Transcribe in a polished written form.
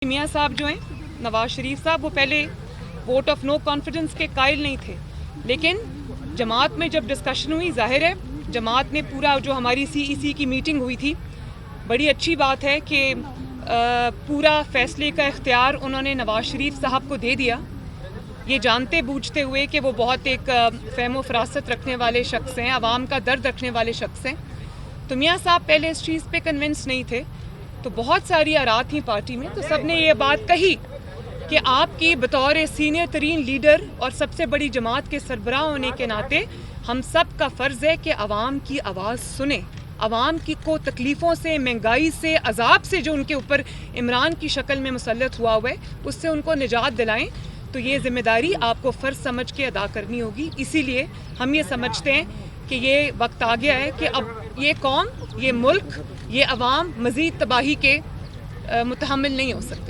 मियाँ साहब जो हैं, नवाज शरीफ साहब, वो पहले वोट ऑफ नो कॉन्फिडेंस के कायल नहीं थे, लेकिन जमात में जब डिस्कशन हुई, जाहिर है जमात ने पूरा जो हमारी CEC की मीटिंग हुई थी, बड़ी अच्छी बात है कि पूरा फैसले का इख्तियार उन्होंने नवाज शरीफ साहब को दे दिया, ये जानते बूझते हुए कि वो बहुत एक फ़हम फ़रासत रखने वाले शख्स हैं, आवाम का दर्द रखने वाले शख्स हैं। तो मियाँ साहब पहले इस चीज़ पे कन्विंस नहीं थे, तो बहुत सारी आरात थी पार्टी में, तो सब ने ये बात कही कि आपकी बतौर सीनियर तरीन लीडर और सबसे बड़ी जमात के सरबराह होने के नाते हम सब का फ़र्ज़ है कि आवाम की आवाज़ सुने, आवाम की को तकलीफ़ों से, महंगाई से, अजाब से जो उनके ऊपर इमरान की शक्ल में मुसल्लत हुआ है उससे उनको निजात दिलाएं। तो ये ज़िम्मेदारी आपको फ़र्ज़ समझ के अदा करनी होगी। इसीलिए हम ये समझते हैं कि ये वक्त आ गया है कि अब ये कौम, ये मुल्क, ये अवाम मज़ीद तबाही के मुतहम्मिल नहीं हो सकते।